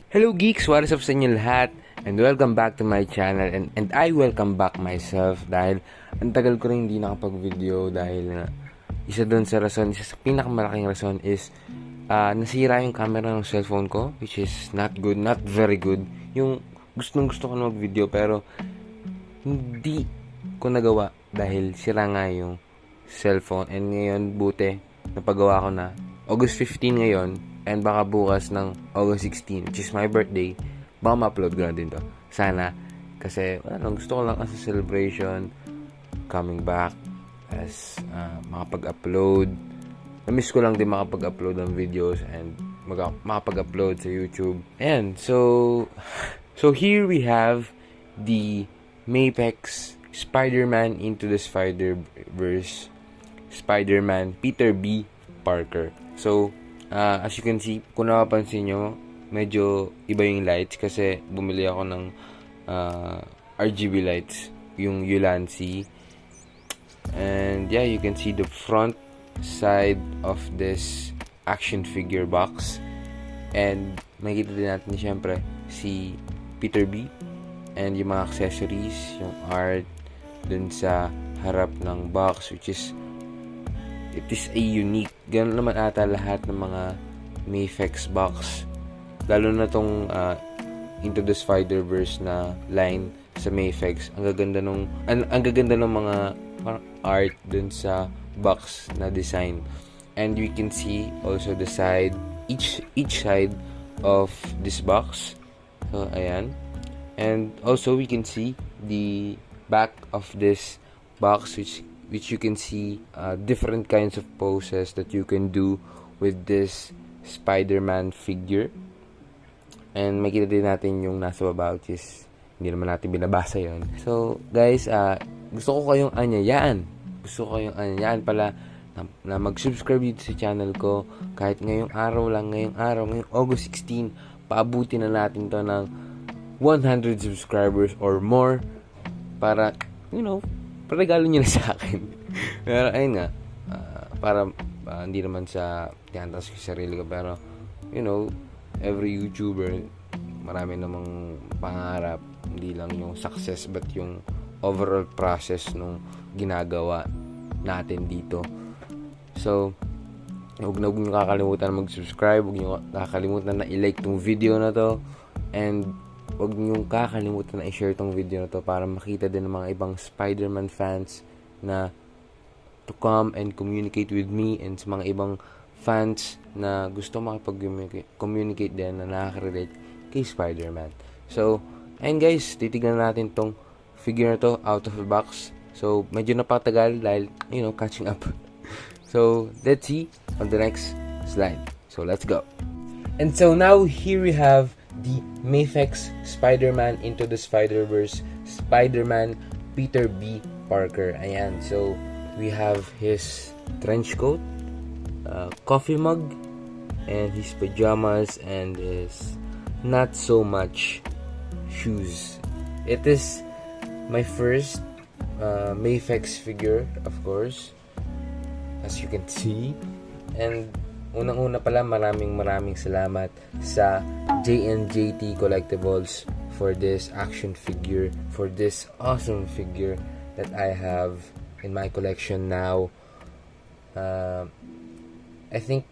Hello geeks! What is up sa inyo lahat? And welcome back to my channel and I welcome back myself dahil ang tagal ko rin hindi nakapag-video dahil isa sa pinakamalaking rason is nasira yung camera ng cellphone ko, which is not good, not very good. Yung gusto ko na mag-video pero hindi ko nagawa dahil sira nga yung cellphone, and ngayon buti napagawa ko na. August 15 ngayon, and baka bukas ng August 16, which is my birthday, baka ma-upload ko na din to. Sana. Kasi, gusto ko lang as a celebration, coming back, as makapag-upload. Na-miss ko lang din makapag-upload ng videos, and makapag-upload sa YouTube. And, so here we have the Mafex Spider-Man Into the Spider-Verse Spider-Man Peter B. Parker. So, as you can see, kung napapansin nyo, medyo iba yung lights kasi bumili ako ng RGB lights, yung Ulanzi. And yeah, you can see the front side of this action figure box. And makikita din natin syempre si Peter B. And yung mga accessories, yung art dun sa harap ng box, which is it is a unique. Ganun naman ata lahat ng mga Mafex box. Lalo na tong Into the Spider-Verse na line sa Mafex. Ang gaganda ng mga art dun sa box na design. And we can see also the side, each side of this box. So, ayan. And also we can see the back of this box, which you can see different kinds of poses that you can do with this Spider-Man figure. And makita din natin yung nasa baba, which is hindi naman natin binabasa yon. So guys, gusto ko kayong anyayaan pala na mag-subscribe dito sa channel ko. Kahit ngayong August 16, paabuti na natin to ng 100 subscribers or more para, regalo nyo na sa akin. Pero ayun nga, para hindi naman sa tiyantas ko sarili ko, pero every YouTuber marami namang pangarap, hindi lang yung success but yung overall process nung ginagawa natin dito. So huwag nyo kakalimutan mag-subscribe, huwag nyo kakalimutan na i-like tong video na to, and huwag nyo kakalimutan na i-share tong video na to para makita din ng mga ibang Spider-Man fans na to come and communicate with me, and sa mga ibang fans na gusto makipag-communicate din na nakaka-relate kay Spider-Man. So, ayun guys, titignan natin tong figure na to out of the box. So, medyo napatagal dahil, catching up. So, let's see on the next slide. So, let's go. And so, now here we have the Mafex Spider-Man Into the Spider-Verse Spider-Man Peter B. Parker. Ayan. So, we have his trench coat, coffee mug, and his pajamas, and his not so much shoes. It is my first Mafex figure, of course, as you can see. And unang-una pala, maraming salamat sa JNJT Collectibles for this action figure, for this awesome figure that I have in my collection now. I think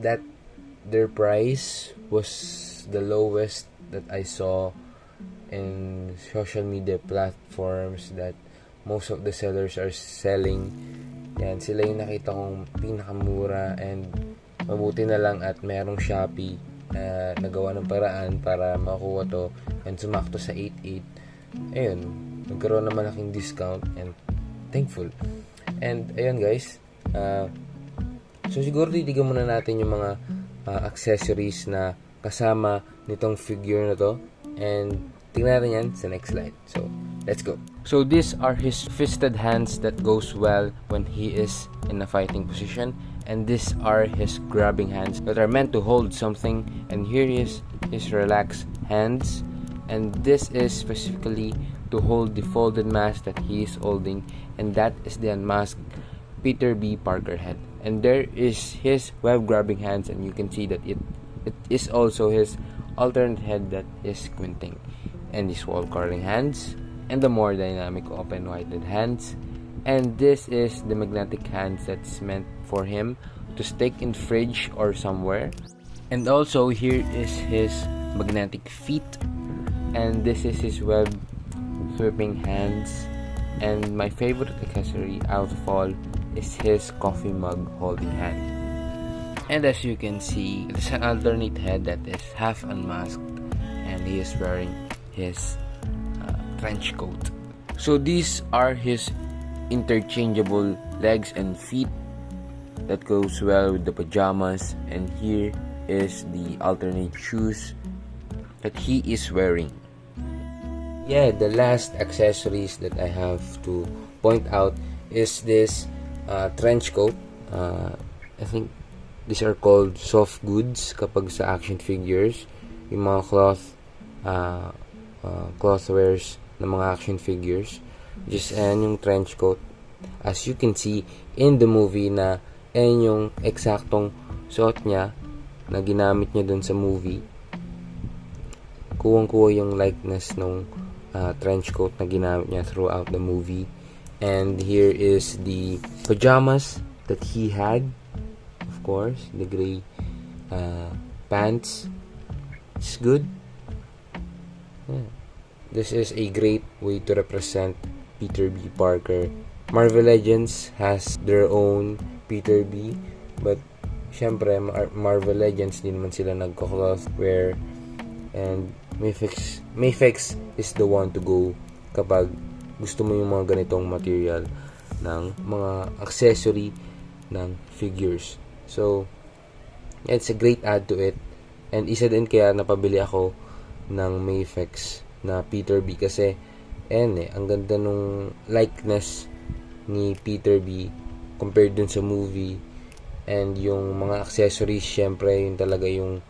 that their price was the lowest that I saw in social media platforms that most of the sellers are selling. Yan, sila yung nakita kong pinakamura, and mabuti na lang at merong Shopee nagawa ng paraan para makuha to, and sumakto sa 8.8. Ayun, nagkaroon na malaking discount, and thankful. And ayun guys, so siguro titigan muna natin yung mga accessories na kasama nitong figure na to, and tingnan natin yan sa next slide. So let's go. So these are his fisted hands that goes well when he is in a fighting position, and these are his grabbing hands that are meant to hold something, and here is his relaxed hands, and this is specifically to hold the folded mask that he is holding, and that is the unmasked Peter B. Parker head. And there is his web grabbing hands, and you can see that it is also his alternate head that is squinting, and these wall curling hands, and the more dynamic open-whited hands. And this is the magnetic hands that's meant for him to stick in fridge or somewhere. And also here is his magnetic feet, and this is his web sweeping hands. And my favorite accessory out of all is his coffee mug holding hand. And as you can see, it's an alternate head that is half unmasked, and he is wearing his trench coat. So these are his interchangeable legs and feet that goes well with the pajamas, and here is the alternate shoes that he is wearing. Yeah, the last accessories that I have to point out is this trench coat. I think these are called soft goods kapag sa action figures, yung mga cloth wears ng mga action figures. Just yung trench coat, as you can see in the movie, na yung eksaktong suot niya na ginamit niya dun sa movie. Kuwang-kuwa yung likeness ng trench coat na ginamit niya throughout the movie. And here is the pajamas that he had, of course, the gray pants. It's good. Yeah. This is a great way to represent Peter B. Parker. Marvel Legends has their own Peter B. But syempre, Marvel Legends din naman sila nagko-cloth wear. And Mafex is the one to go kapag gusto mo yung mga ganitong material ng mga accessory ng figures. So, it's a great add to it. And isa din kaya napabili ako ng Mafex na Peter B. Kasi ang ganda nung likeness ni Peter B. compared dun sa movie. And yung mga accessories, syempre, yun talaga yung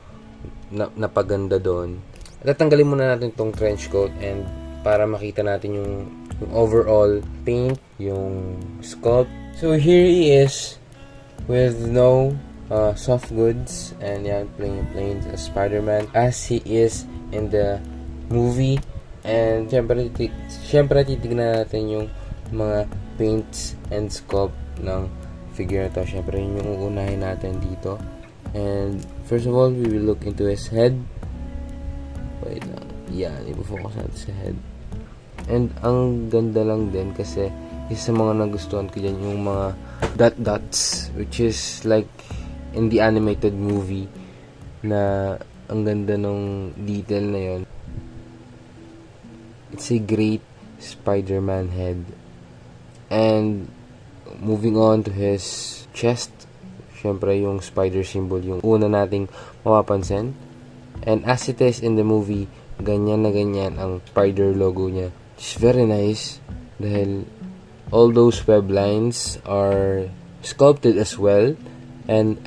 napaganda doon. Tatanggalin muna natin tong trench coat and para makita natin yung overall paint, yung sculpt. So here he is with no soft goods, and yan, playing as Spider-Man as he is in the movie. And syempre titignan natin yung mga paints and sculpt ng figure na to. Syempre yun yung uunahin natin dito. And first of all, we will look into his head. Wait lang. Yan, ipo-focus natin sa head. And ang ganda lang din kasi isa sa mga nagustuhan ko dyan yung mga dots, which is like in the animated movie, na ang ganda nung detail na yon. It's a great Spider-Man head. And moving on to his chest, syempre yung spider symbol yung una nating mapapansin. And as it is in the movie, ganyan na ganyan ang spider logo niya. It's very nice dahil all those web lines are sculpted as well, and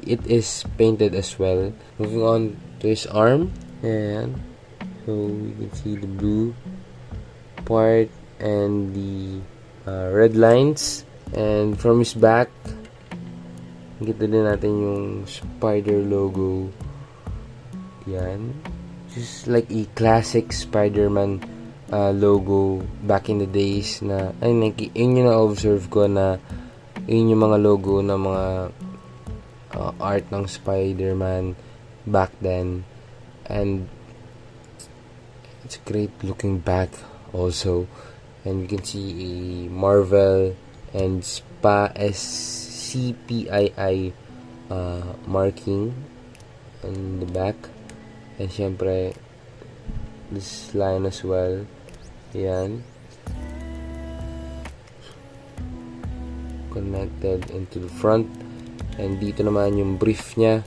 it is painted as well. Moving on to his arm, and so we can see the blue part and the red lines. And from his back, kita din natin yung spider logo. Yan, just like a classic Spider-Man logo back in the days na yun yung na-observe ko, na yun yung mga logo na mga art ng Spider-Man back then. And it's great looking back also. And you can see a Marvel and CPII marking on the back. And syempre this line as well. Yan, connected into the front. And dito naman yung brief nya,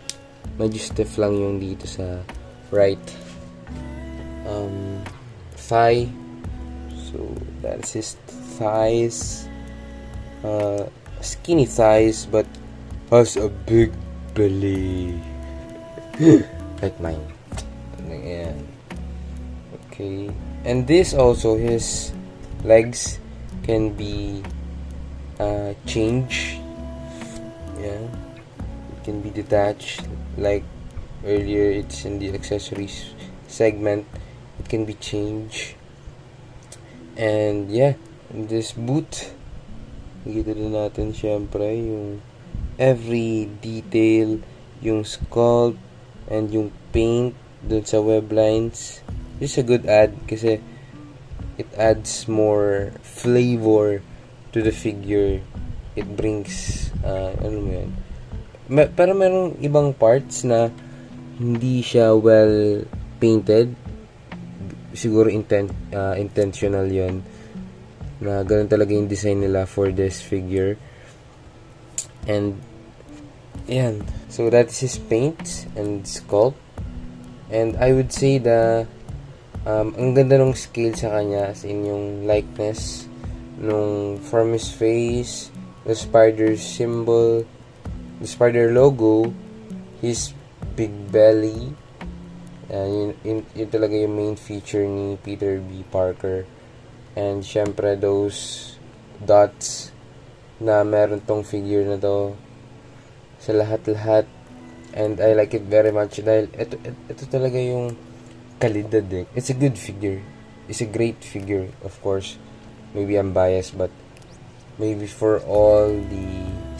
medyo stiff lang yung dito sa right thigh. So that's his thighs, skinny thighs, but has a big belly like mine. Ayan. Okay, and this also, his legs can be changed. Yeah, it can be detached like earlier, it's in the accessories segment. It can be changed. And yeah, in this boot, nakita din natin syempre yung every detail, yung sculpt, and yung paint dun sa web lines. This is a good ad kasi it adds more flavor to the figure. It brings, ano mo yan. Pero merong ibang parts na hindi siya well painted. Siguro intentional yon na ganun talaga yung design nila for this figure. And yan, so that is his paint and sculpt. And I would say the ang ganda ng scale sa kanya, as in yung likeness nung from his face, the spider symbol, the spider logo, his big belly. Yun talaga yung main feature ni Peter B. Parker. And syempre those dots na meron tong figure na to sa lahat-lahat. And I like it very much dahil ito talaga yung kalidad eh. It's a good figure. It's a great figure, of course. Maybe I'm biased, but maybe for all the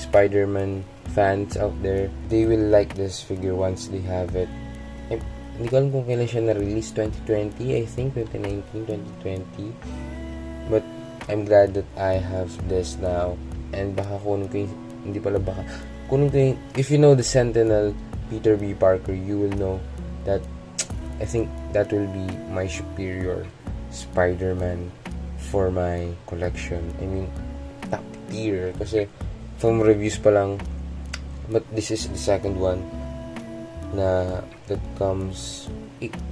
Spider-Man fans out there, they will like this figure once they have it. Hindi ko alam kung kailan siya na-release, 2020, I think, 2019, 2020. But I'm glad that I have this now. And baka kunin ko yung, hindi pala baka, kunin ko yung, if you know the Sentinel Peter B. Parker, you will know that I think that will be my superior Spider-Man for my collection. I mean, top tier. Kasi from reviews pa lang, but this is the second one na that comes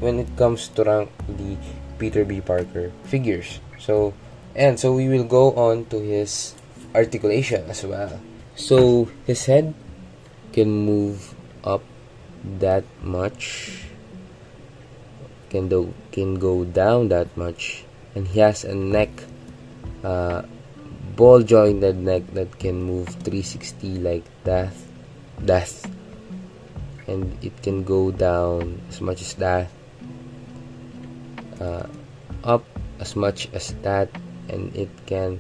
when it comes to rank the Peter B. Parker figures. So we will go on to his articulation as well. So his head can move up that much, can go down that much, and he has a neck, ball jointed neck that can move 360 like that, and it can go down as much as that, up as much as that, and it can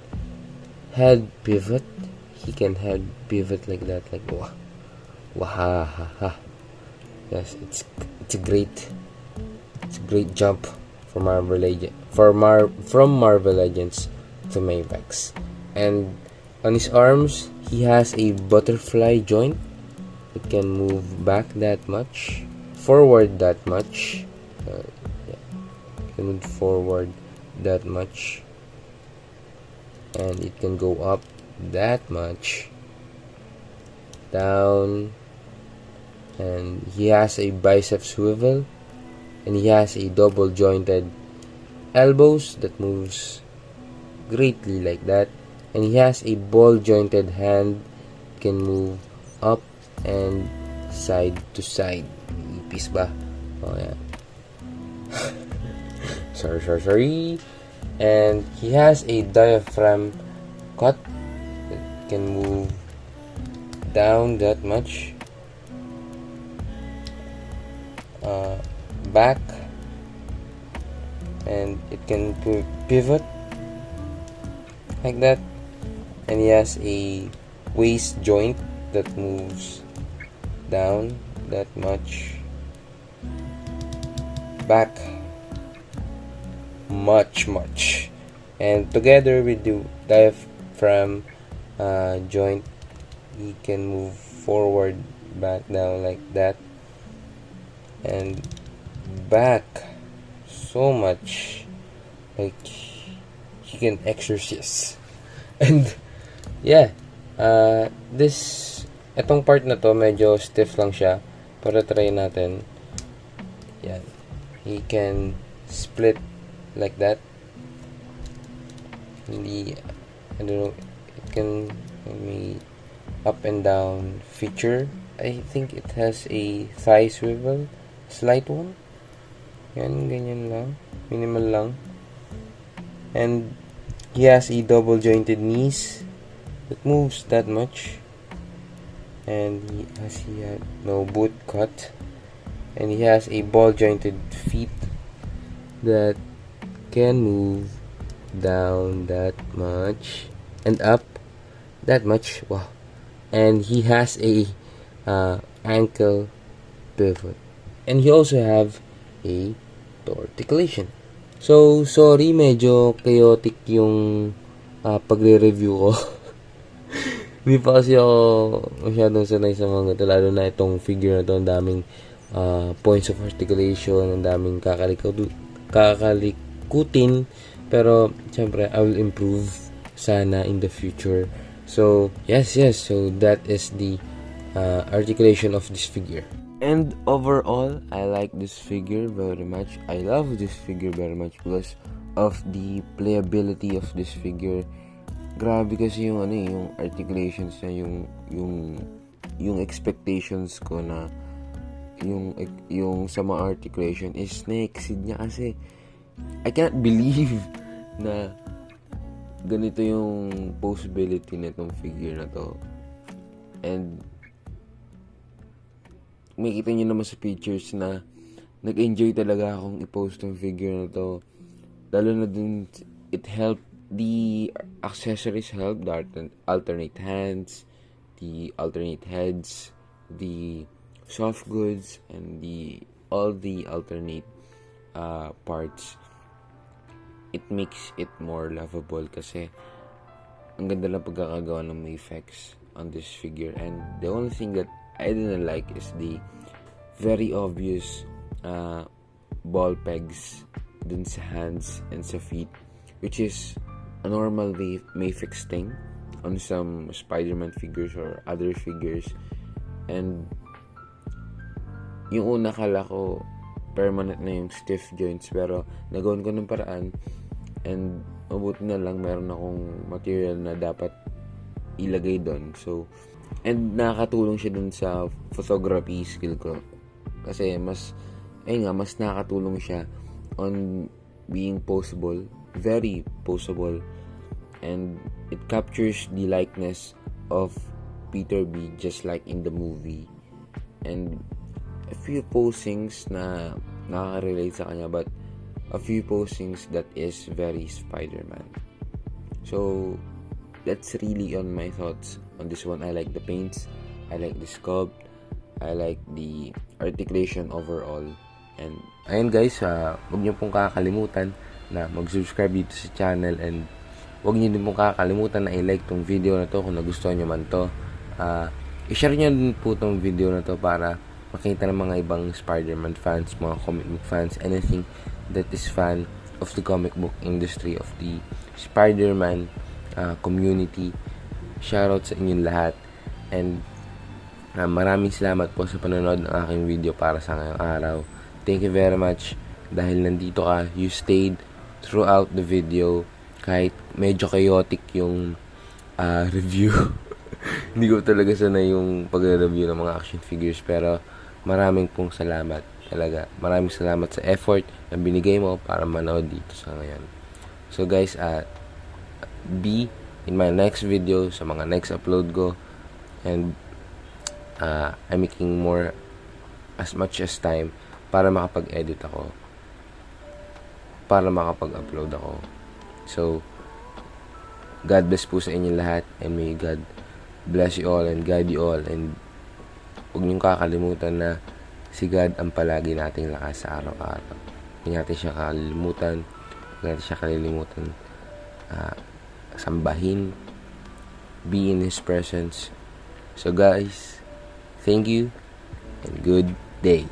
head pivot. He can head pivot like that, like wahaha. Yes, it's a great jump from Marvel Legends to Mafex. And on his arms, he has a butterfly joint. It can move back that much, forward that much. It can move forward that much, and it can go up that much, down. And he has a bicep swivel, and he has a double jointed elbows that moves greatly like that, and he has a ball jointed hand, can move up and side to side. Ipis ba? Oh yeah. sorry. And he has a diaphragm cut that can move down that much, back, and it can pivot like that. And he has a waist joint that moves down that much, back much, and together with the diaphragm joint, he can move forward, back, down like that, and back so much, like he can exercise. And yeah, etong part na to medyo stiff lang siya, para try natin. Yan, he can split like that. Hindi, I don't know, it can maybe up and down feature. I think it has a thigh swivel, slight one. Yan, ganyan lang, minimal lang. And he has a double jointed knees that moves that much, and he had no boot cut. And he has a ball jointed feet that can move down that much and up that much. Wow. And he has a ankle pivot, and he also have a articulation. So sorry, medyo chaotic yung pagre-review ko. Hindi pa kasi ako masyadong sanay sa mga ito, lalo na itong figure na to. Ang daming points of articulation, ang daming kakalikutin, pero syempre I will improve sana in the future. So yes, so that is the articulation of this figure. And overall, I like this figure very much. I love this figure very much because of the playability of this figure. Grabe kasi yung yung articulations niya, yung expectations ko na yung sa mga articulation is na-exceed niya kasi I can't believe na ganito yung possibility na itong figure na to. And makikita nyo naman sa pictures na nag-enjoy talaga akong i-post yung figure na to. Lalo na dun, it helped, the accessories help, the alternate hands, the alternate heads, the soft goods, and all the alternate parts. It makes it more lovable kasi ang ganda lang pagkakagawa ng Mafex on this figure. And the only thing that I didn't like is the very obvious ball pegs dun sa hands and sa feet, which is a normal Mafex thing on some Spider-Man figures or other figures. And yung una kala ko permanent na yung stiff joints, pero nagawan ko ng paraan, and mabuti na lang meron akong material na dapat ilagay doon. So, and nakakatulong siya dun sa photography skill ko kasi mas nakakatulong siya on being posable, very posable, and it captures the likeness of Peter B just like in the movie. And a few postings na nakaka-relate sa kanya, but a few postings that is very Spider-Man. So that's really on my thoughts on this one. I like the paints, I like the sculpt, I like the articulation overall. And ayun guys, huwag niyo pong kakalimutan na mag-subscribe dito sa channel, and huwag niyo din pong kakalimutan na i-like tong video na to kung nagustuhan niyo man to. I-share niyo din po tong video na to para makita ng mga ibang Spider-Man fans, mga comic book fans, anything that is fan of the comic book industry, of the Spider-Man community. Shoutout sa inyong lahat, and maraming salamat po sa panonood ng aking video para sa ngayong araw. Thank you very much dahil nandito ka, you stayed throughout the video kahit medyo chaotic yung review. Hindi ko talaga sanay yung pag-review ng mga action figures, pero maraming pong salamat talaga. Maraming salamat sa effort na binigay mo para manood dito sa ngayon. So guys, be in my next video, sa mga next upload ko, and I'm making more as much as time para makapag-edit ako, para makapag-upload ako. So God bless po sa inyo lahat, and may God bless you all and guide you all, and huwag niyong kakalimutan na si God ang palagi nating lakas sa araw-araw. Huwag natin siya kakalimutan, sambahin, be in His presence. So guys, thank you and good day.